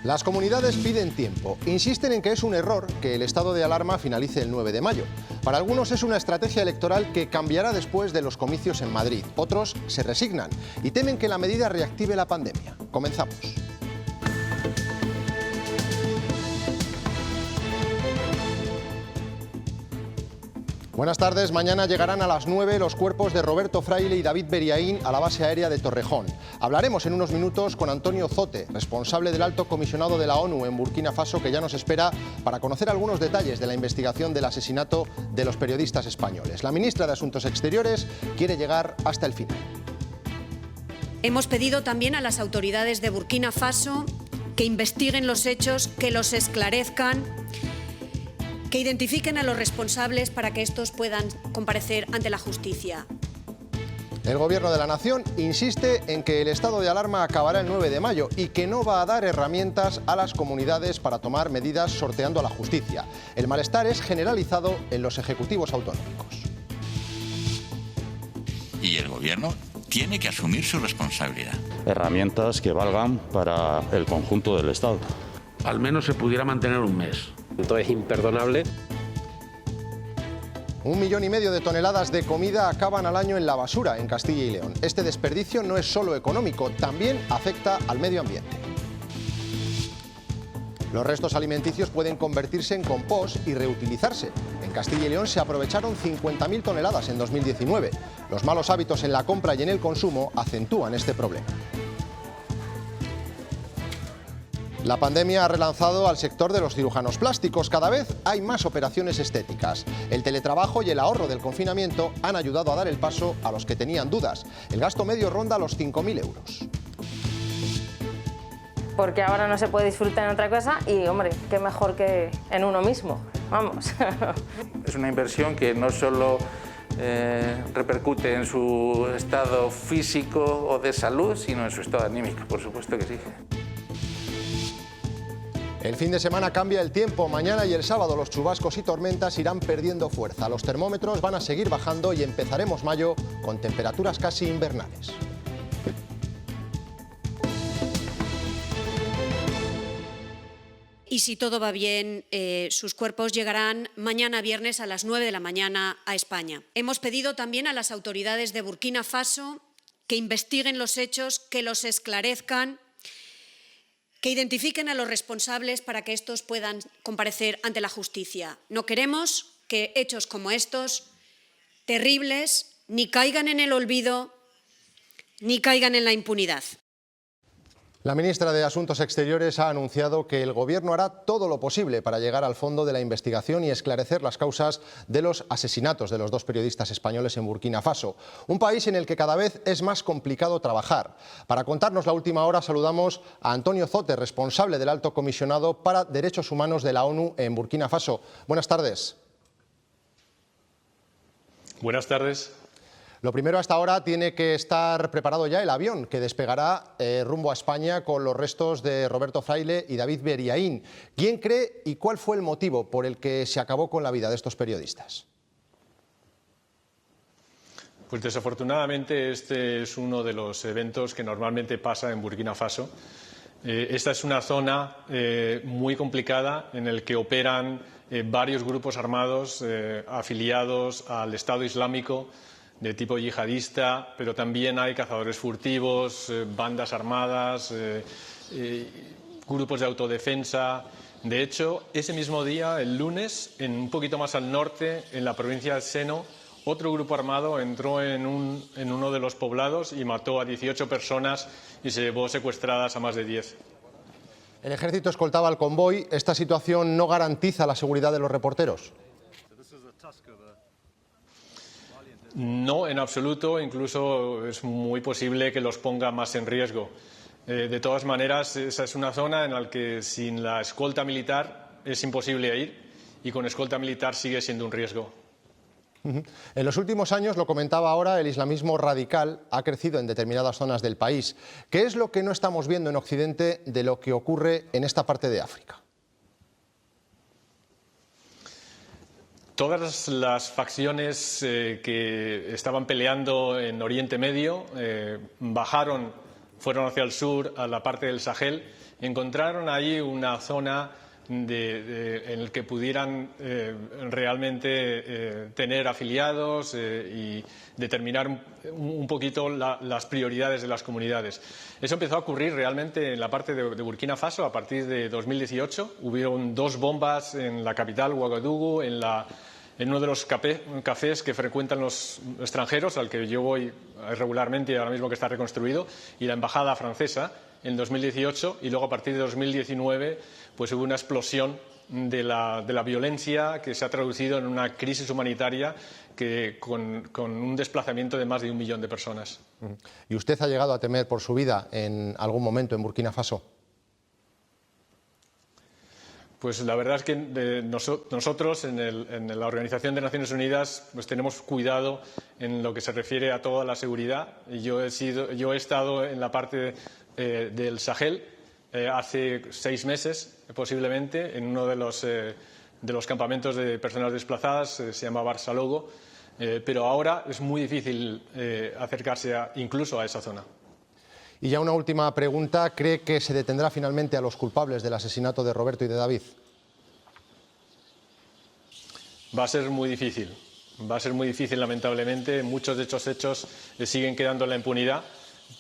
Las comunidades piden tiempo. Insisten en que es un error que el estado de alarma finalice el 9 de mayo. Para algunos es una estrategia electoral que cambiará después de los comicios en Madrid. Otros se resignan y temen que la medida reactive la pandemia. Comenzamos. Buenas tardes. Mañana llegarán a las 9 los cuerpos de Roberto Fraile y David Beriaín a la base aérea de Torrejón. Hablaremos en unos minutos con Antonio Zote, responsable del Alto Comisionado de la ONU en Burkina Faso, que ya nos espera para conocer algunos detalles de la investigación del asesinato de los periodistas españoles. La ministra de Asuntos Exteriores quiere llegar hasta el final. Hemos pedido también a las autoridades de Burkina Faso que investiguen los hechos, que los esclarezcan, que identifiquen a los responsables para que estos puedan comparecer ante la justicia. El Gobierno de la Nación insiste en que el estado de alarma acabará el 9 de mayo y que no va a dar herramientas a las comunidades para tomar medidas sorteando a la justicia. El malestar es generalizado en los ejecutivos autonómicos. Y el Gobierno tiene que asumir su responsabilidad. Herramientas que valgan para el conjunto del Estado. Al menos se pudiera mantener un mes. Entonces es imperdonable. 1,5 millones de toneladas de comida acaban al año en la basura en Castilla y León. Este desperdicio no es solo económico, también afecta al medio ambiente. Los restos alimenticios pueden convertirse en compost y reutilizarse. En Castilla y León se aprovecharon 50.000 toneladas en 2019. Los malos hábitos en la compra y en el consumo acentúan este problema. La pandemia ha relanzado al sector de los cirujanos plásticos. Cada vez hay más operaciones estéticas. El teletrabajo y el ahorro del confinamiento han ayudado a dar el paso a los que tenían dudas. El gasto medio ronda los 5.000 euros. Porque ahora no se puede disfrutar en otra cosa y, hombre, qué mejor que en uno mismo. Vamos. Es una inversión que no solo repercute en su estado físico o de salud, sino en su estado anímico, por supuesto que sí. El fin de semana cambia el tiempo. Mañana y el sábado los chubascos y tormentas irán perdiendo fuerza. Los termómetros van a seguir bajando y empezaremos mayo con temperaturas casi invernales. Y si todo va bien, sus cuerpos llegarán mañana viernes a las 9 de la mañana a España. Hemos pedido también a las autoridades de Burkina Faso que investiguen los hechos, que los esclarezcan, que identifiquen a los responsables para que estos puedan comparecer ante la justicia. No queremos que hechos como estos, terribles, ni caigan en el olvido, ni caigan en la impunidad. La ministra de Asuntos Exteriores ha anunciado que el Gobierno hará todo lo posible para llegar al fondo de la investigación y esclarecer las causas de los asesinatos de los dos periodistas españoles en Burkina Faso, un país en el que cada vez es más complicado trabajar. Para contarnos la última hora saludamos a Antonio Zote, responsable del Alto Comisionado para Derechos Humanos de la ONU en Burkina Faso. Buenas tardes. Buenas tardes. Lo primero, hasta ahora tiene que estar preparado ya el avión que despegará rumbo a España con los restos de Roberto Fraile y David Beriaín. ¿Quién cree y cuál fue el motivo por el que se acabó con la vida de estos periodistas? Pues desafortunadamente este es uno de los eventos que normalmente pasa en Burkina Faso. Esta es una zona muy complicada en la que operan varios grupos armados afiliados al Estado Islámico de tipo yihadista, pero también hay cazadores furtivos, bandas armadas, grupos de autodefensa. De hecho, ese mismo día, el lunes, un poquito más al norte, en la provincia de Seno, otro grupo armado entró en uno de los poblados y mató a 18 personas y se llevó secuestradas a más de 10. El ejército escoltaba al convoy. ¿Esta situación no garantiza la seguridad de los reporteros? No, en absoluto. Incluso es muy posible que los ponga más en riesgo. De todas maneras, esa es una zona en la que sin la escolta militar es imposible ir y con escolta militar sigue siendo un riesgo. En los últimos años, lo comentaba ahora, el islamismo radical ha crecido en determinadas zonas del país. ¿Qué es lo que no estamos viendo en Occidente de lo que ocurre en esta parte de África? Todas las facciones que estaban peleando en Oriente Medio bajaron fueron hacia el sur, a la parte del Sahel, encontraron allí una zona en el que pudieran realmente tener afiliados y determinar un poquito las prioridades de las comunidades. Eso empezó a ocurrir realmente en la parte de Burkina Faso a partir de 2018. Hubieron 2 bombas en la capital, Ouagadougou, en uno de los cafés que frecuentan los extranjeros, al que yo voy regularmente y ahora mismo que está reconstruido, y la embajada francesa en 2018, y luego a partir de 2019 pues hubo una explosión de la violencia que se ha traducido en una crisis humanitaria con un desplazamiento de más de 1 millón de personas. ¿Y usted ha llegado a temer por su vida en algún momento en Burkina Faso? Pues la verdad es que nosotros en la Organización de Naciones Unidas pues tenemos cuidado en lo que se refiere a toda la seguridad. Yo he estado en la parte del Sahel hace 6 meses posiblemente en uno de los campamentos de personas desplazadas, se llama Barsalogo, pero ahora es muy difícil acercarse incluso a esa zona. Y ya una última pregunta, ¿cree que se detendrá finalmente a los culpables del asesinato de Roberto y de David? Va a ser muy difícil, lamentablemente. Muchos de estos hechos siguen quedando en la impunidad,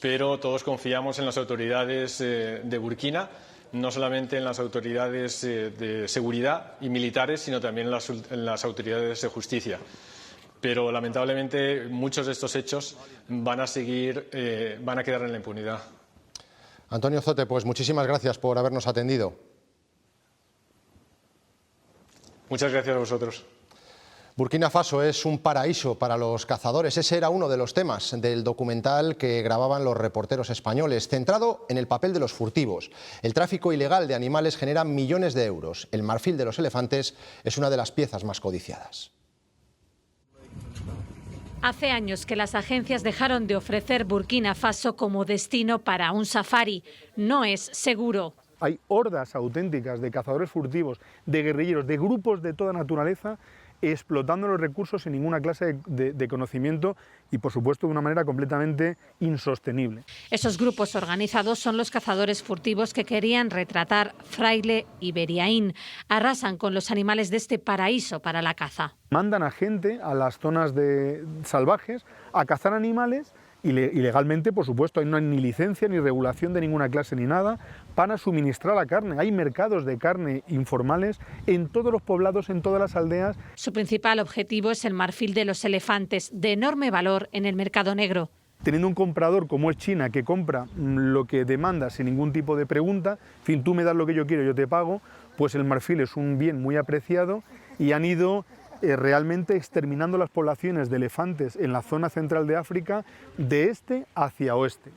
pero todos confiamos en las autoridades de Burkina, no solamente en las autoridades de seguridad y militares, sino también en las autoridades de justicia. Pero lamentablemente muchos de estos hechos van a quedar en la impunidad. Antonio Zote, pues muchísimas gracias por habernos atendido. Muchas gracias a vosotros. Burkina Faso es un paraíso para los cazadores. Ese era uno de los temas del documental que grababan los reporteros españoles, centrado en el papel de los furtivos. El tráfico ilegal de animales genera millones de euros. El marfil de los elefantes es una de las piezas más codiciadas. Hace años que las agencias dejaron de ofrecer Burkina Faso como destino para un safari. No es seguro. Hay hordas auténticas de cazadores furtivos, de guerrilleros, de grupos de toda naturaleza, explotando los recursos sin ninguna clase de conocimiento y, por supuesto, de una manera completamente insostenible. Esos grupos organizados son los cazadores furtivos que querían retratar Fraile y Beriaín. Arrasan con los animales de este paraíso para la caza. Mandan a gente a las zonas salvajes a cazar animales. Ilegalmente, por supuesto, no hay ni licencia ni regulación de ninguna clase ni nada para suministrar la carne. Hay mercados de carne informales en todos los poblados, en todas las aldeas. Su principal objetivo es el marfil de los elefantes, de enorme valor en el mercado negro. Teniendo un comprador como es China, que compra lo que demanda sin ningún tipo de pregunta, en fin, tú me das lo que yo quiero, yo te pago, pues el marfil es un bien muy apreciado y han ido realmente exterminando las poblaciones de elefantes en la zona central de África de este hacia oeste.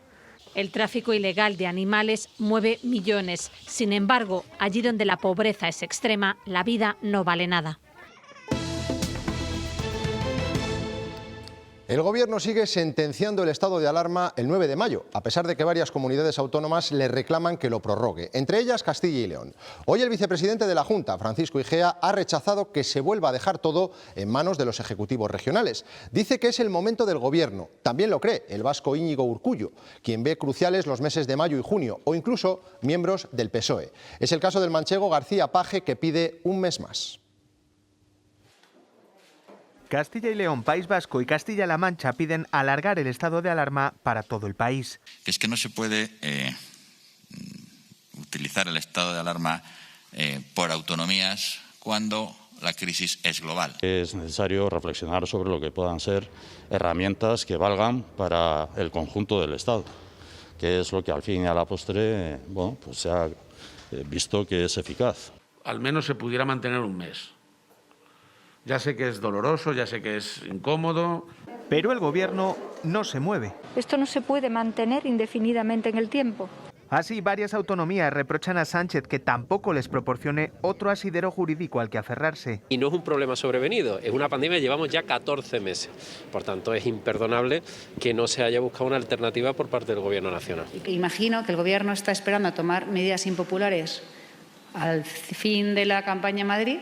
El tráfico ilegal de animales mueve millones. Sin embargo, allí donde la pobreza es extrema, la vida no vale nada. El Gobierno sigue sentenciando el estado de alarma el 9 de mayo, a pesar de que varias comunidades autónomas le reclaman que lo prorrogue, entre ellas Castilla y León. Hoy el vicepresidente de la Junta, Francisco Igea, ha rechazado que se vuelva a dejar todo en manos de los ejecutivos regionales. Dice que es el momento del Gobierno. También lo cree el vasco Íñigo Urkullu, quien ve cruciales los meses de mayo y junio, o incluso miembros del PSOE. Es el caso del manchego García Page, que pide un mes más. Castilla y León, País Vasco y Castilla-La Mancha piden alargar el estado de alarma para todo el país. Es que no se puede utilizar el estado de alarma por autonomías cuando la crisis es global. Es necesario reflexionar sobre lo que puedan ser herramientas que valgan para el conjunto del Estado, que es lo que al fin y a la postre pues se ha visto que es eficaz. Al menos se pudiera mantener un mes. Ya sé que es doloroso, ya sé que es incómodo. Pero el Gobierno no se mueve. Esto no se puede mantener indefinidamente en el tiempo. Así, varias autonomías reprochan a Sánchez que tampoco les proporcione otro asidero jurídico al que aferrarse. Y no es un problema sobrevenido, es una pandemia, llevamos ya 14 meses. Por tanto, es imperdonable que no se haya buscado una alternativa por parte del Gobierno nacional. Imagino que el Gobierno está esperando a tomar medidas impopulares al fin de la campaña en Madrid.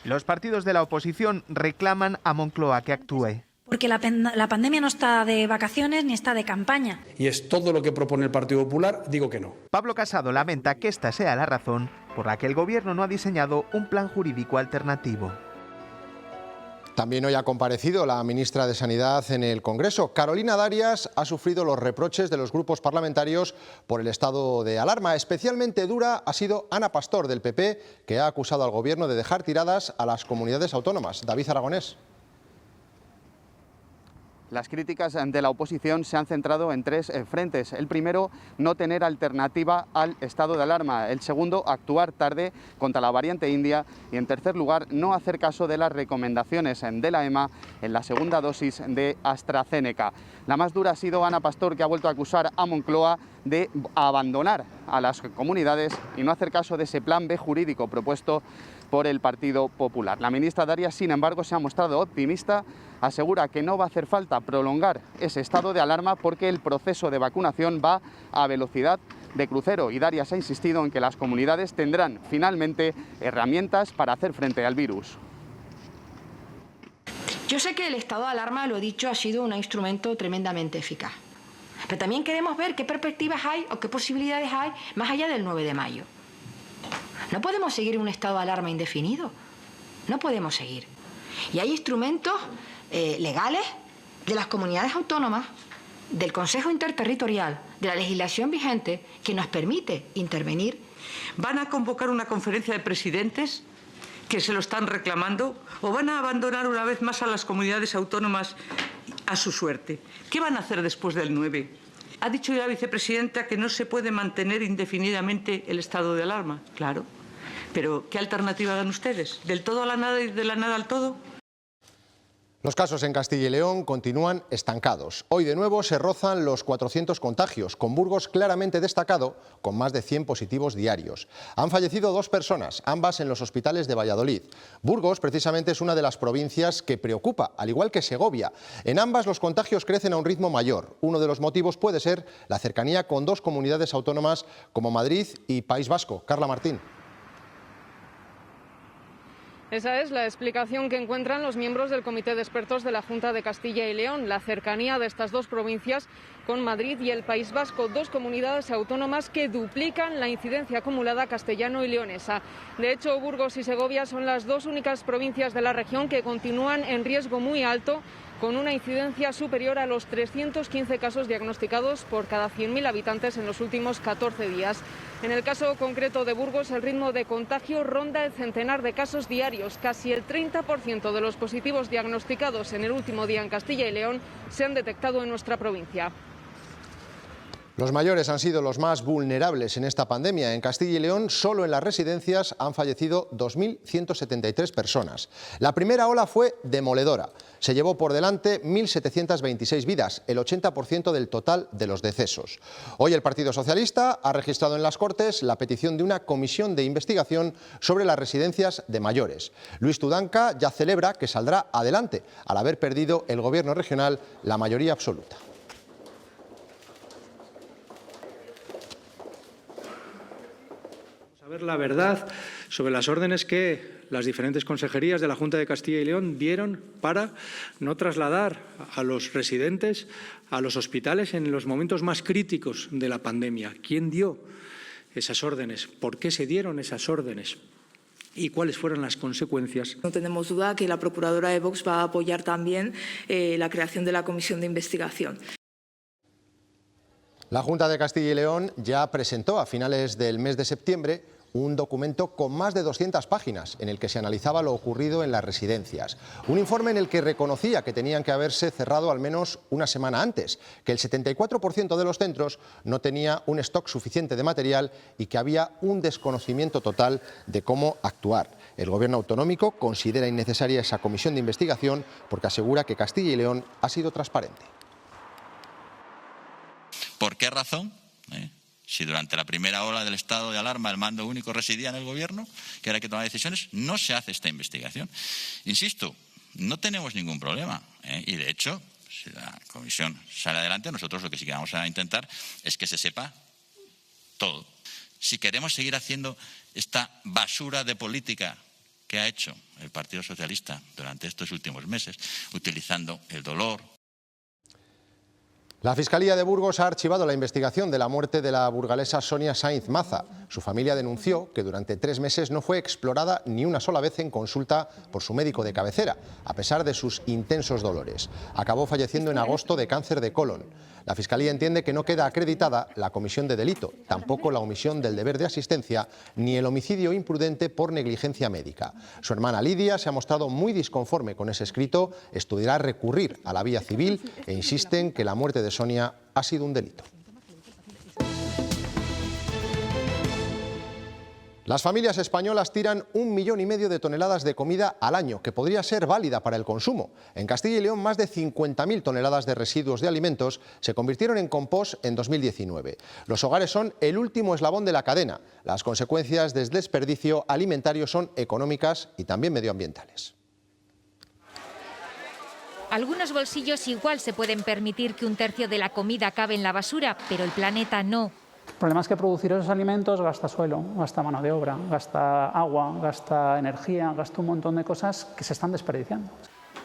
Los partidos de la oposición reclaman a Moncloa que actúe. Porque la pandemia no está de vacaciones ni está de campaña. Y es todo lo que propone el Partido Popular, digo que no. Pablo Casado lamenta que esta sea la razón por la que el Gobierno no ha diseñado un plan jurídico alternativo. También hoy ha comparecido la ministra de Sanidad en el Congreso. Carolina Darias ha sufrido los reproches de los grupos parlamentarios por el estado de alarma. Especialmente dura ha sido Ana Pastor, del PP, que ha acusado al Gobierno de dejar tiradas a las comunidades autónomas. David Aragonés. Las críticas de la oposición se han centrado en tres frentes. El primero, no tener alternativa al estado de alarma. El segundo, actuar tarde contra la variante india. Y en tercer lugar, no hacer caso de las recomendaciones de la EMA en la segunda dosis de AstraZeneca. La más dura ha sido Ana Pastor, que ha vuelto a acusar a Moncloa de abandonar a las comunidades y no hacer caso de ese plan B jurídico propuesto por el Partido Popular. La ministra Darias, sin embargo, se ha mostrado optimista, asegura que no va a hacer falta prolongar ese estado de alarma porque el proceso de vacunación va a velocidad de crucero, y Darias ha insistido en que las comunidades tendrán finalmente herramientas para hacer frente al virus. Yo sé que el estado de alarma, lo he dicho, ha sido un instrumento tremendamente eficaz, pero también queremos ver qué perspectivas hay o qué posibilidades hay más allá del 9 de mayo. No podemos seguir en un estado de alarma indefinido. No podemos seguir. Y hay instrumentos legales de las comunidades autónomas, del Consejo Interterritorial, de la legislación vigente, que nos permite intervenir. ¿Van a convocar una conferencia de presidentes que se lo están reclamando o van a abandonar una vez más a las comunidades autónomas a su suerte? ¿Qué van a hacer después del 9? Ha dicho ya la vicepresidenta que no se puede mantener indefinidamente el estado de alarma. Claro. Pero, ¿qué alternativa dan ustedes? ¿Del todo a la nada y de la nada al todo? Los casos en Castilla y León continúan estancados. Hoy de nuevo se rozan los 400 contagios, con Burgos claramente destacado, con más de 100 positivos diarios. Han fallecido 2 personas, ambas en los hospitales de Valladolid. Burgos, precisamente, es una de las provincias que preocupa, al igual que Segovia. En ambas los contagios crecen a un ritmo mayor. Uno de los motivos puede ser la cercanía con 2 comunidades autónomas como Madrid y País Vasco. Carla Martín. Esa es la explicación que encuentran los miembros del Comité de Expertos de la Junta de Castilla y León, la cercanía de estas 2 provincias con Madrid y el País Vasco, 2 comunidades autónomas que duplican la incidencia acumulada castellano y leonesa. De hecho, Burgos y Segovia son las 2 únicas provincias de la región que continúan en riesgo muy alto, con una incidencia superior a los 315 casos diagnosticados por cada 100.000 habitantes en los últimos 14 días. En el caso concreto de Burgos, el ritmo de contagio ronda el centenar de casos diarios. Casi el 30% de los positivos diagnosticados en el último día en Castilla y León se han detectado en nuestra provincia. Los mayores han sido los más vulnerables en esta pandemia. En Castilla y León, solo en las residencias han fallecido 2.173 personas. La primera ola fue demoledora. Se llevó por delante 1.726 vidas, el 80% del total de los decesos. Hoy el Partido Socialista ha registrado en las Cortes la petición de una comisión de investigación sobre las residencias de mayores. Luis Tudanca ya celebra que saldrá adelante, al haber perdido el Gobierno regional la mayoría absoluta. Ver la verdad sobre las órdenes que las diferentes consejerías de la Junta de Castilla y León dieron para no trasladar a los residentes a los hospitales en los momentos más críticos de la pandemia. ¿Quién dio esas órdenes? ¿Por qué se dieron esas órdenes? ¿Y cuáles fueron las consecuencias? No tenemos duda que la procuradora de Vox va a apoyar también la creación de la comisión de investigación. La Junta de Castilla y León ya presentó a finales del mes de septiembre un documento con más de 200 páginas en el que se analizaba lo ocurrido en las residencias. Un informe en el que reconocía que tenían que haberse cerrado al menos una semana antes, que el 74% de los centros no tenía un stock suficiente de material y que había un desconocimiento total de cómo actuar. El Gobierno autonómico considera innecesaria esa comisión de investigación porque asegura que Castilla y León ha sido transparente. ¿Por qué razón? Si durante la primera ola del estado de alarma el mando único residía en el Gobierno, que era el que tomaba decisiones, no se hace esta investigación. Insisto, no tenemos ningún problema. Y de hecho, si la comisión sale adelante, nosotros lo que sí que vamos a intentar es que se sepa todo. Si queremos seguir haciendo esta basura de política que ha hecho el Partido Socialista durante estos últimos meses, utilizando el dolor. La Fiscalía de Burgos ha archivado la investigación de la muerte de la burgalesa Sonia Sainz Maza. Su familia denunció que durante 3 meses no fue explorada ni una sola vez en consulta por su médico de cabecera, a pesar de sus intensos dolores. Acabó falleciendo en agosto de cáncer de colon. La Fiscalía entiende que no queda acreditada la comisión de delito, tampoco la omisión del deber de asistencia ni el homicidio imprudente por negligencia médica. Su hermana Lidia se ha mostrado muy disconforme con ese escrito, estudiará recurrir a la vía civil e insiste en que la muerte de Sonia ha sido un delito. Las familias españolas tiran 1,5 millones de toneladas de comida al año, que podría ser válida para el consumo. En Castilla y León, más de 50.000 toneladas de residuos de alimentos se convirtieron en compost en 2019. Los hogares son el último eslabón de la cadena. Las consecuencias del desperdicio alimentario son económicas y también medioambientales. Algunos bolsillos igual se pueden permitir que 1/3 de la comida acabe en la basura, pero el planeta no. El problema es que producir esos alimentos gasta suelo, gasta mano de obra, gasta agua, gasta energía, gasta un montón de cosas que se están desperdiciando.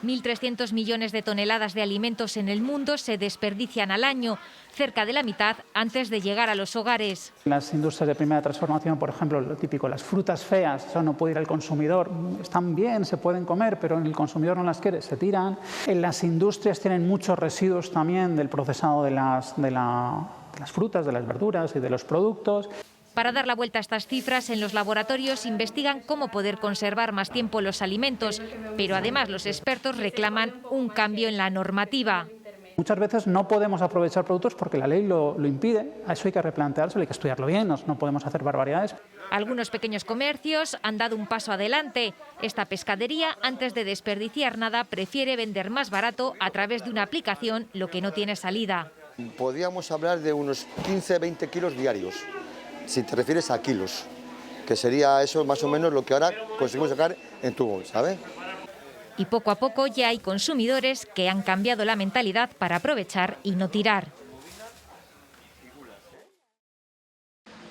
1.300 millones de toneladas de alimentos en el mundo se desperdician al año, cerca de la mitad antes de llegar a los hogares. En las industrias de primera transformación, por ejemplo, lo típico, las frutas feas, eso no puede ir al consumidor, están bien, se pueden comer, pero el consumidor no las quiere, se tiran. En las industrias tienen muchos residuos también del procesado de las frutas, de las verduras y de los productos. Para dar la vuelta a estas cifras, en los laboratorios investigan cómo poder conservar más tiempo los alimentos, pero además los expertos reclaman un cambio en la normativa. Muchas veces no podemos aprovechar productos porque la ley lo impide, a eso hay que replanteárselo, hay que estudiarlo bien, no podemos hacer barbaridades. Algunos pequeños comercios han dado un paso adelante. Esta pescadería, antes de desperdiciar nada, prefiere vender más barato a través de una aplicación, lo que no tiene salida. Podríamos hablar de unos 15-20 kilos diarios, si te refieres a kilos, que sería eso más o menos lo que ahora conseguimos sacar en tu bolsa, ¿sabes? Y poco a poco ya hay consumidores que han cambiado la mentalidad para aprovechar y no tirar.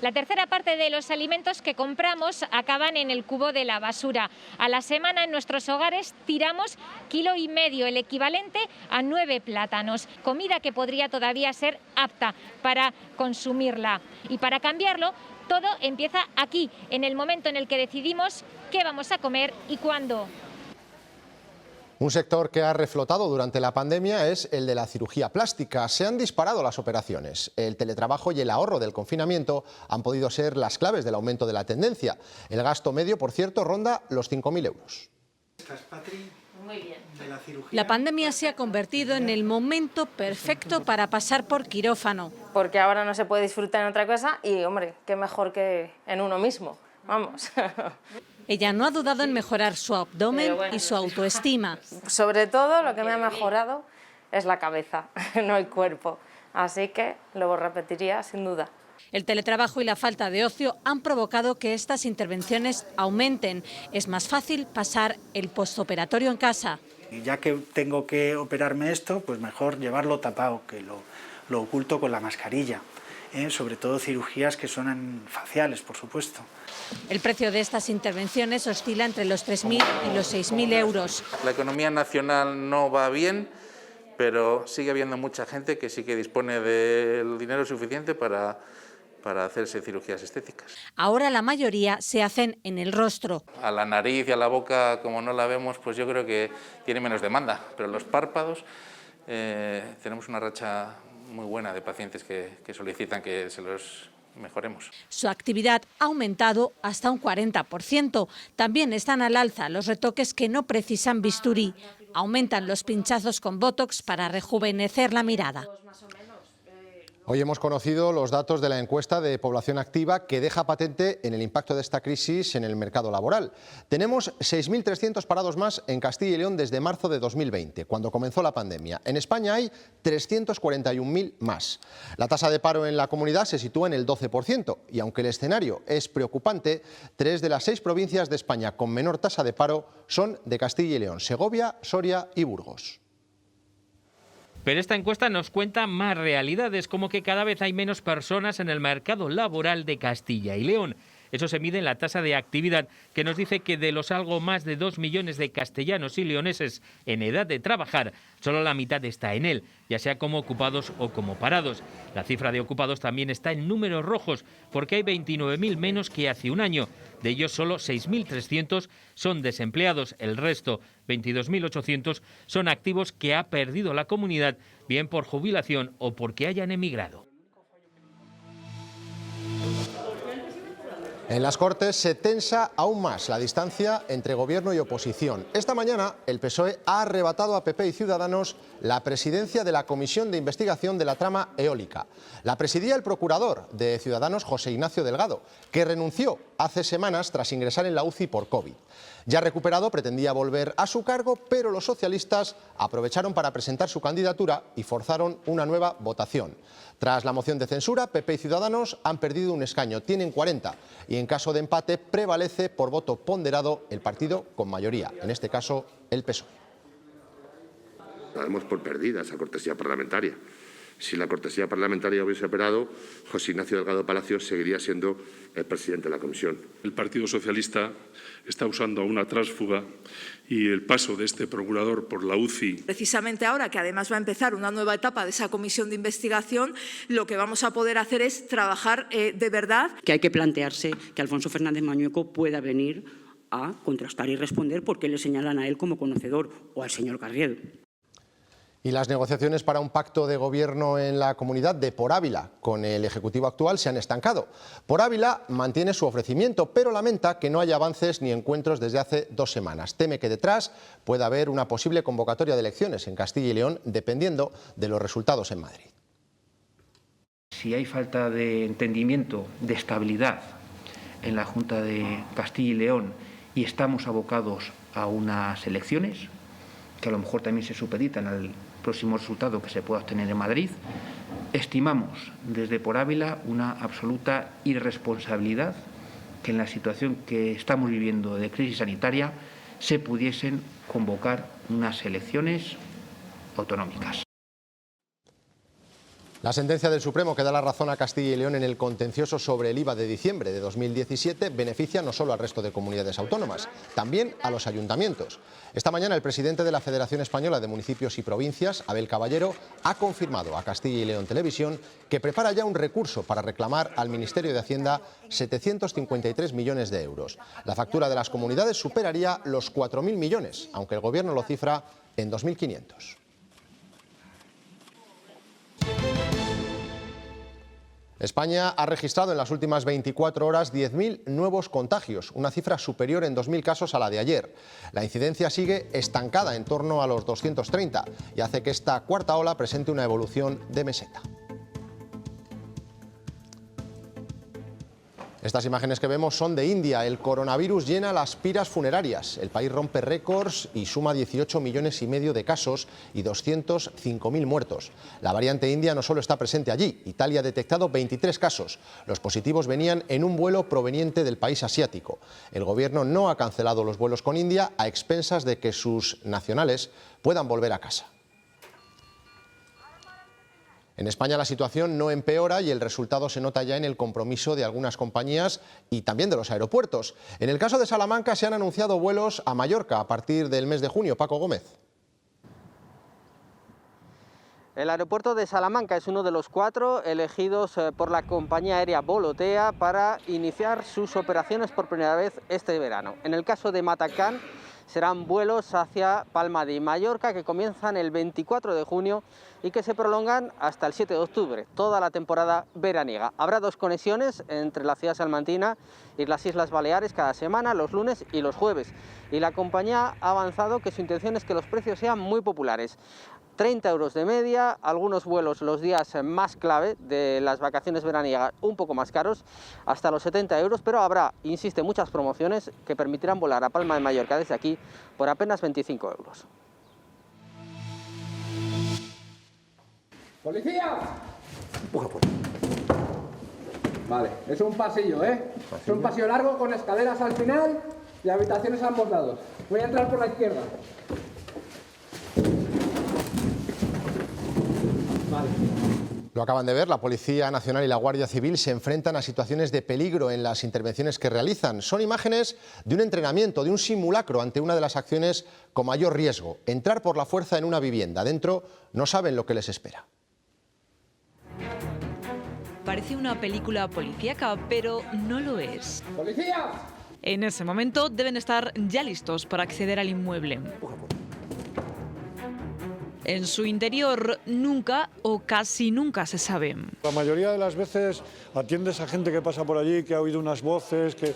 La tercera parte de los alimentos que compramos acaban en el cubo de la basura. A la semana en nuestros hogares tiramos 1,5 kilos, el equivalente a 9 plátanos. Comida que podría todavía ser apta para consumirla. Y para cambiarlo, todo empieza aquí, en el momento en el que decidimos qué vamos a comer y cuándo. Un sector que ha reflotado durante la pandemia es el de la cirugía plástica. Se han disparado las operaciones. El teletrabajo y el ahorro del confinamiento han podido ser las claves del aumento de la tendencia. El gasto medio, por cierto, ronda los 5.000 euros. La pandemia se ha convertido en el momento perfecto para pasar por quirófano. Porque ahora no se puede disfrutar en otra cosa y, hombre, qué mejor que en uno mismo. Vamos. Ella no ha dudado en mejorar su abdomen y su autoestima. Sobre todo lo que me ha mejorado es la cabeza, no el cuerpo. Así que lo repetiría sin duda. El teletrabajo y la falta de ocio han provocado que estas intervenciones aumenten. Es más fácil pasar el postoperatorio en casa. Y ya que tengo que operarme esto, pues mejor llevarlo tapado, que lo oculto con la mascarilla. Sobre todo cirugías que son faciales, por supuesto. El precio de estas intervenciones oscila entre los 3.000 y los 6.000 euros. La economía nacional no va bien, pero sigue habiendo mucha gente que sí que dispone del dinero suficiente para hacerse cirugías estéticas. Ahora la mayoría se hacen en el rostro. A la nariz y a la boca, como no la vemos, pues yo creo que tiene menos demanda, pero los párpados tenemos una racha muy buena de pacientes que solicitan que se los mejoremos. Su actividad ha aumentado hasta un 40%. También están al alza los retoques que no precisan bisturí. Aumentan los pinchazos con Botox para rejuvenecer la mirada. Hoy hemos conocido los datos de la encuesta de población activa que deja patente en el impacto de esta crisis en el mercado laboral. Tenemos 6.300 parados más en Castilla y León desde marzo de 2020, cuando comenzó la pandemia. En España hay 341.000 más. La tasa de paro en la comunidad se sitúa en el 12% y aunque el escenario es preocupante, 3 de las 6 provincias de España con menor tasa de paro son de Castilla y León: Segovia, Soria y Burgos. Pero esta encuesta nos cuenta más realidades, como que cada vez hay menos personas en el mercado laboral de Castilla y León. Eso se mide en la tasa de actividad, que nos dice que de los algo más de 2 millones de castellanos y leoneses en edad de trabajar, solo la mitad está en él, ya sea como ocupados o como parados. La cifra de ocupados también está en números rojos, porque hay 29.000 menos que hace un año. De ellos, solo 6.300 son desempleados. El resto, 22.800, son activos que ha perdido la comunidad, bien por jubilación o porque hayan emigrado. En las Cortes se tensa aún más la distancia entre gobierno y oposición. Esta mañana el PSOE ha arrebatado a PP y Ciudadanos la presidencia de la Comisión de Investigación de la trama eólica. La presidía el procurador de Ciudadanos, José Ignacio Delgado, que renunció hace semanas tras ingresar en la UCI por COVID. Ya recuperado, pretendía volver a su cargo, pero los socialistas aprovecharon para presentar su candidatura y forzaron una nueva votación. Tras la moción de censura, PP y Ciudadanos han perdido un escaño, tienen 40, y en caso de empate prevalece por voto ponderado el partido con mayoría, en este caso el PSOE. Damos por perdida esa cortesía parlamentaria. Si la cortesía parlamentaria hubiese operado, José Ignacio Delgado Palacios seguiría siendo el presidente de la comisión. El Partido Socialista está usando a una tránsfuga y el paso de este procurador por la UCI. Precisamente ahora que además va a empezar una nueva etapa de esa comisión de investigación, lo que vamos a poder hacer es trabajar de verdad. Que hay que plantearse que Alfonso Fernández Mañueco pueda venir a contrastar y responder por qué le señalan a él como conocedor o al señor Carriedo. Y las negociaciones para un pacto de gobierno en la comunidad de Por Ávila con el Ejecutivo actual se han estancado. Por Ávila mantiene su ofrecimiento, pero lamenta que no haya avances ni encuentros desde hace 2 semanas. Teme que detrás pueda haber una posible convocatoria de elecciones en Castilla y León, dependiendo de los resultados en Madrid. Si hay falta de entendimiento, de estabilidad en la Junta de Castilla y León y estamos abocados a unas elecciones, que a lo mejor también se supeditan al próximo resultado que se pueda obtener en Madrid, estimamos desde Por Ávila una absoluta irresponsabilidad que en la situación que estamos viviendo de crisis sanitaria se pudiesen convocar unas elecciones autonómicas. La sentencia del Supremo que da la razón a Castilla y León en el contencioso sobre el IVA de diciembre de 2017 beneficia no solo al resto de comunidades autónomas, también a los ayuntamientos. Esta mañana el presidente de la Federación Española de Municipios y Provincias, Abel Caballero, ha confirmado a Castilla y León Televisión que prepara ya un recurso para reclamar al Ministerio de Hacienda 753 millones de euros. La factura de las comunidades superaría los 4.000 millones, aunque el Gobierno lo cifra en 2.500. España ha registrado en las últimas 24 horas 10.000 nuevos contagios, una cifra superior en 2.000 casos a la de ayer. La incidencia sigue estancada en torno a los 230 y hace que esta cuarta ola presente una evolución de meseta. Estas imágenes que vemos son de India. El coronavirus llena las piras funerarias. El país rompe récords y suma 18,5 millones de casos y 205.000 muertos. La variante india no solo está presente allí. Italia ha detectado 23 casos. Los positivos venían en un vuelo proveniente del país asiático. El gobierno no ha cancelado los vuelos con India a expensas de que sus nacionales puedan volver a casa. En España la situación no empeora y el resultado se nota ya en el compromiso de algunas compañías y también de los aeropuertos. En el caso de Salamanca se han anunciado vuelos a Mallorca a partir del mes de junio. Paco Gómez. El aeropuerto de Salamanca es uno de los 4 elegidos por la compañía aérea Volotea para iniciar sus operaciones por primera vez este verano. En el caso de Matacán serán vuelos hacia Palma de Mallorca que comienzan el 24 de junio y que se prolongan hasta el 7 de octubre, toda la temporada veraniega. Habrá 2 conexiones entre la ciudad salmantina y las Islas Baleares cada semana, los lunes y los jueves. Y la compañía ha avanzado que su intención es que los precios sean muy populares. 30 euros de media, algunos vuelos los días más clave de las vacaciones veraniegas un poco más caros, hasta los 70 euros, pero habrá, insiste, muchas promociones que permitirán volar a Palma de Mallorca desde aquí por apenas 25 euros. ¡Policía! Empuja por. Vale, es un pasillo, ¿eh? Es un pasillo largo con escaleras al final y habitaciones a ambos lados. Voy a entrar por la izquierda. Vale. Lo acaban de ver, la Policía Nacional y la Guardia Civil se enfrentan a situaciones de peligro en las intervenciones que realizan. Son imágenes de un entrenamiento, de un simulacro ante una de las acciones con mayor riesgo, entrar por la fuerza en una vivienda. Dentro no saben lo que les espera. Parece una película policíaca, pero no lo es. ¡Policía! En ese momento deben estar ya listos para acceder al inmueble. En su interior nunca o casi nunca se sabe. La mayoría de las veces atiendes a gente que pasa por allí, que ha oído unas voces, que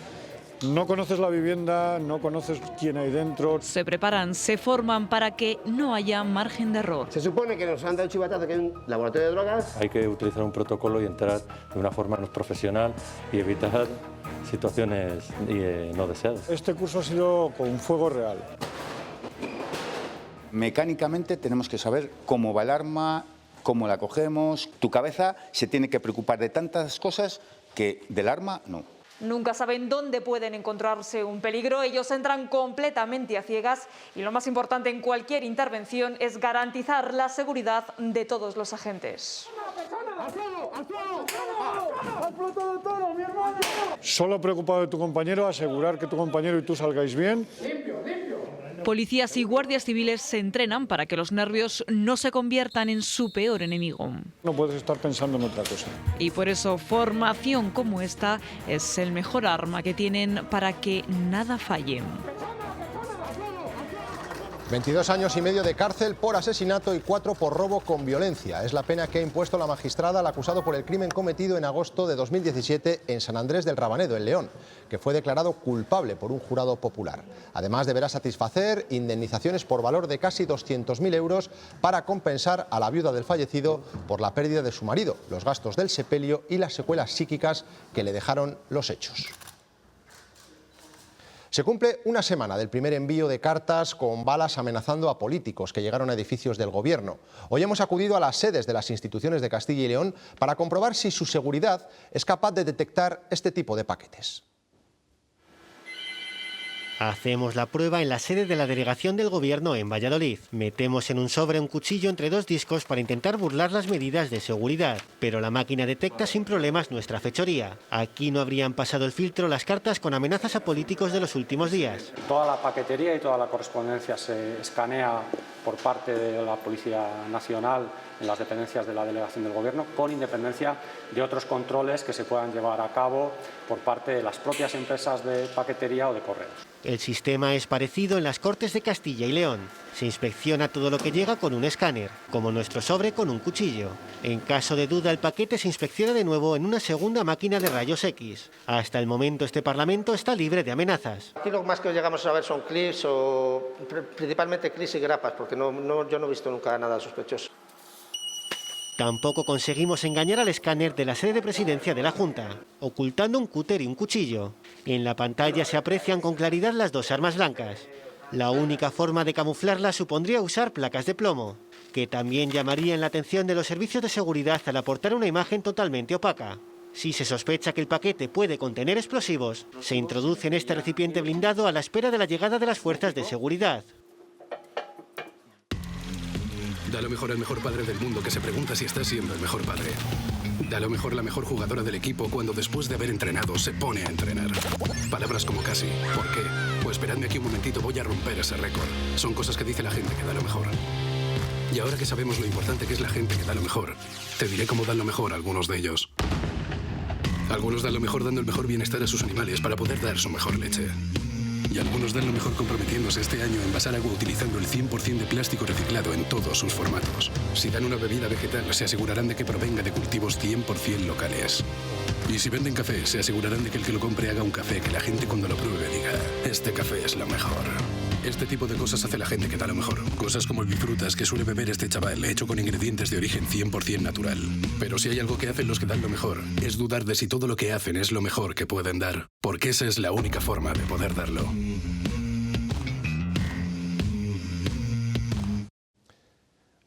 no conoces la vivienda, no conoces quién hay dentro. Se preparan, se forman para que no haya margen de error. Se supone que nos han dado chivatazo que hay un laboratorio de drogas. Hay que utilizar un protocolo y entrar de una forma profesional y evitar situaciones no deseadas. Este curso ha sido con fuego real. Mecánicamente tenemos que saber cómo va el arma, cómo la cogemos. Tu cabeza se tiene que preocupar de tantas cosas que del arma no. Nunca saben dónde pueden encontrarse un peligro, ellos entran completamente a ciegas y lo más importante en cualquier intervención es garantizar la seguridad de todos los agentes. Solo preocupado de tu compañero, asegurar que tu compañero y tú salgáis bien. Policías y guardias civiles se entrenan para que los nervios no se conviertan en su peor enemigo. No puedes estar pensando en otra cosa. Y por eso formación como esta es el mejor arma que tienen para que nada falle. 22 años y medio de cárcel por asesinato y 4 por robo con violencia. Es la pena que ha impuesto la magistrada al acusado por el crimen cometido en agosto de 2017 en San Andrés del Rabanedo, en León, que fue declarado culpable por un jurado popular. Además, deberá satisfacer indemnizaciones por valor de casi 200.000 euros para compensar a la viuda del fallecido por la pérdida de su marido, los gastos del sepelio y las secuelas psíquicas que le dejaron los hechos. Se cumple una semana del primer envío de cartas con balas amenazando a políticos que llegaron a edificios del Gobierno. Hoy hemos acudido a las sedes de las instituciones de Castilla y León para comprobar si su seguridad es capaz de detectar este tipo de paquetes. Hacemos la prueba en la sede de la delegación del Gobierno en Valladolid. Metemos en un sobre un cuchillo entre 2 discos para intentar burlar las medidas de seguridad, pero la máquina detecta sin problemas nuestra fechoría. Aquí no habrían pasado el filtro las cartas con amenazas a políticos de los últimos días. Toda la paquetería y toda la correspondencia se escanea por parte de la Policía Nacional en las dependencias de la delegación del Gobierno, con independencia de otros controles que se puedan llevar a cabo por parte de las propias empresas de paquetería o de correos. El sistema es parecido en las Cortes de Castilla y León. Se inspecciona todo lo que llega con un escáner, como nuestro sobre con un cuchillo. En caso de duda, el paquete se inspecciona de nuevo en una segunda máquina de rayos X. Hasta el momento, este Parlamento está libre de amenazas. Aquí lo más que llegamos a ver son clips o principalmente clips y grapas, porque yo no he visto nunca nada sospechoso. Tampoco conseguimos engañar al escáner de la sede de presidencia de la Junta, ocultando un cúter y un cuchillo. En la pantalla se aprecian con claridad las 2 armas blancas. La única forma de camuflarlas supondría usar placas de plomo, que también llamarían la atención de los servicios de seguridad al aportar una imagen totalmente opaca. Si se sospecha que el paquete puede contener explosivos, se introduce en este recipiente blindado a la espera de la llegada de las fuerzas de seguridad. Da lo mejor al mejor padre del mundo que se pregunta si está siendo el mejor padre. Da lo mejor la mejor jugadora del equipo cuando después de haber entrenado se pone a entrenar. Palabras como casi. ¿Por qué? Pues esperadme aquí un momentito, voy a romper ese récord. Son cosas que dice la gente que da lo mejor. Y ahora que sabemos lo importante que es la gente que da lo mejor, te diré cómo dan lo mejor algunos de ellos. Algunos dan lo mejor dando el mejor bienestar a sus animales para poder dar su mejor leche. Y algunos dan lo mejor comprometiéndose este año a envasar agua utilizando el 100% de plástico reciclado en todos sus formatos. Si dan una bebida vegetal, se asegurarán de que provenga de cultivos 100% locales. Y si venden café, se asegurarán de que el que lo compre haga un café que la gente cuando lo pruebe diga: este café es lo mejor. Este tipo de cosas hace la gente que da lo mejor. Cosas como el bifrutas que suele beber este chaval, hecho con ingredientes de origen 100% natural. Pero si hay algo que hacen los que dan lo mejor, es dudar de si todo lo que hacen es lo mejor que pueden dar. Porque esa es la única forma de poder darlo.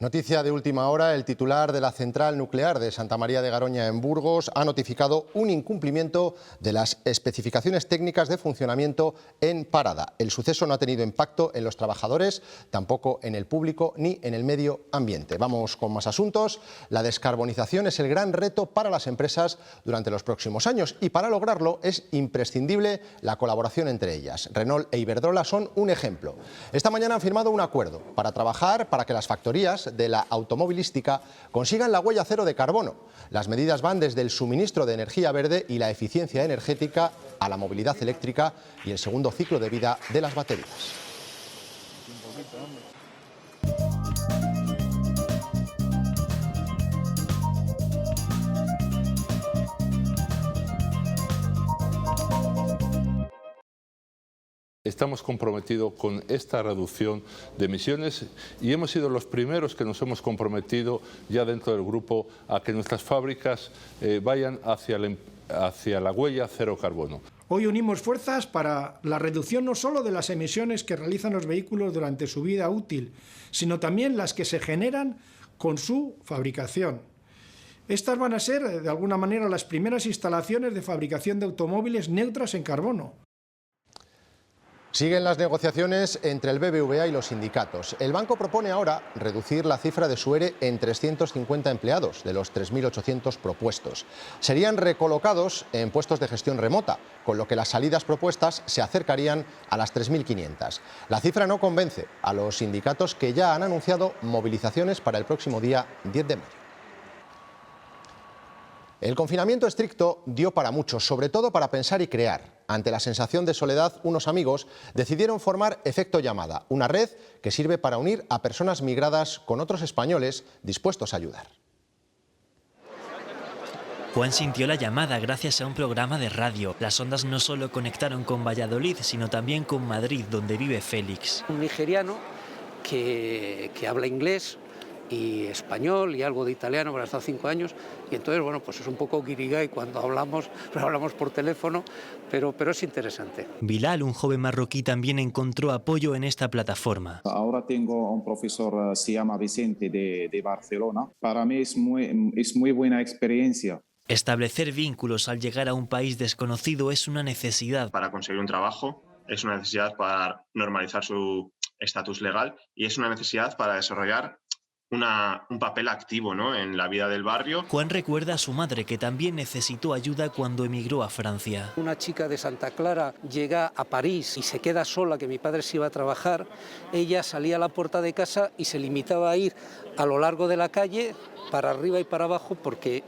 Noticia de última hora, el titular de la central nuclear de Santa María de Garoña en Burgos ha notificado un incumplimiento de las especificaciones técnicas de funcionamiento en parada. El suceso no ha tenido impacto en los trabajadores, tampoco en el público ni en el medio ambiente. Vamos con más asuntos. La descarbonización es el gran reto para las empresas durante los próximos años y para lograrlo es imprescindible la colaboración entre ellas. Renault e Iberdrola son un ejemplo. Esta mañana han firmado un acuerdo para trabajar para que las factorías de la automovilística consigan la huella cero de carbono. Las medidas van desde el suministro de energía verde y la eficiencia energética a la movilidad eléctrica y el segundo ciclo de vida de las baterías. Estamos comprometidos con esta reducción de emisiones y hemos sido los primeros que nos hemos comprometido ya dentro del grupo a que nuestras fábricas vayan hacia la huella cero carbono. Hoy unimos fuerzas para la reducción no solo de las emisiones que realizan los vehículos durante su vida útil, sino también las que se generan con su fabricación. Estas van a ser, de alguna manera, las primeras instalaciones de fabricación de automóviles neutras en carbono. Siguen las negociaciones entre el BBVA y los sindicatos. El banco propone ahora reducir la cifra de su ERE en 350 empleados, de los 3.800 propuestos. Serían recolocados en puestos de gestión remota, con lo que las salidas propuestas se acercarían a las 3.500. La cifra no convence a los sindicatos, que ya han anunciado movilizaciones para el próximo día 10 de mayo. El confinamiento estricto dio para mucho, sobre todo para pensar y crear. Ante la sensación de soledad, unos amigos decidieron formar Efecto Llamada, una red que sirve para unir a personas migradas con otros españoles dispuestos a ayudar. Juan sintió la llamada gracias a un programa de radio. Las ondas no solo conectaron con Valladolid, sino también con Madrid, donde vive Félix. Un nigeriano que habla inglés y español y algo de italiano, pero ha estado 5 años, y entonces, bueno, pues es un poco guirigay cuando hablamos por teléfono, pero es interesante. Bilal, un joven marroquí, también encontró apoyo en esta plataforma. Ahora tengo un profesor, se llama Vicente, de Barcelona. Para mí es muy buena experiencia. Establecer vínculos al llegar a un país desconocido es una necesidad. Para conseguir un trabajo, es una necesidad para normalizar su estatus legal y es una necesidad para desarrollar un papel activo, ¿no?, en la vida del barrio. Juan recuerda a su madre, que también necesitó ayuda cuando emigró a Francia. Una chica de Santa Clara llega a París y se queda sola, que mi padre se iba a trabajar. Ella salía a la puerta de casa y se limitaba a ir a lo largo de la calle, para arriba y para abajo, porque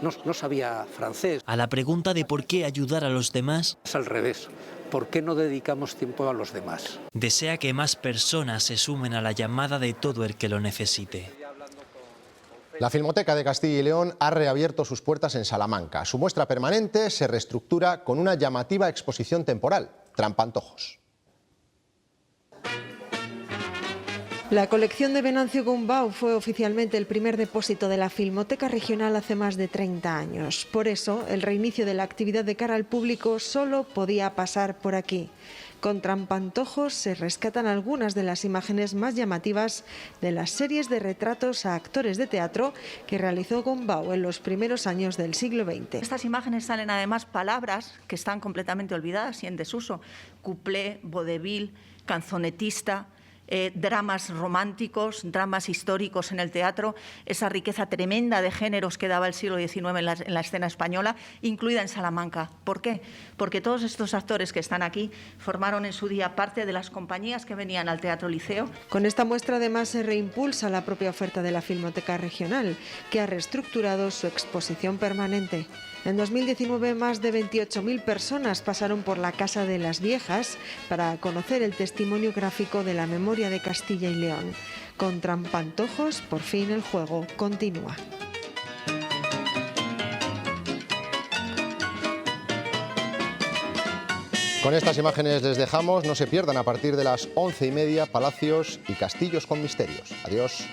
no sabía francés. A la pregunta de por qué ayudar a los demás, es al revés. ¿Por qué no dedicamos tiempo a los demás? Desea que más personas se sumen a la llamada de todo el que lo necesite. La Filmoteca de Castilla y León ha reabierto sus puertas en Salamanca. Su muestra permanente se reestructura con una llamativa exposición temporal, Trampantojos. La colección de Venancio Gombau fue oficialmente el primer depósito de la Filmoteca Regional hace más de 30 años. Por eso, el reinicio de la actividad de cara al público solo podía pasar por aquí. Con Trampantojos se rescatan algunas de las imágenes más llamativas de las series de retratos a actores de teatro que realizó Gombau en los primeros años del siglo XX. Estas imágenes salen además palabras que están completamente olvidadas y en desuso. Cuplé, vodevil, canzonetista, dramas románticos, dramas históricos en el teatro, esa riqueza tremenda de géneros que daba el siglo XIX en la escena española, incluida en Salamanca. ¿Por qué? Porque todos estos actores que están aquí formaron en su día parte de las compañías que venían al Teatro Liceo. Con esta muestra además se reimpulsa la propia oferta de la Filmoteca Regional, que ha reestructurado su exposición permanente. En 2019 más de 28.000 personas pasaron por la Casa de las Viejas para conocer el testimonio gráfico de la memoria de Castilla y León. Con Trampantojos, por fin el juego continúa. Con estas imágenes les dejamos. No se pierdan a partir de las 11:30 Palacios y Castillos con Misterios. Adiós.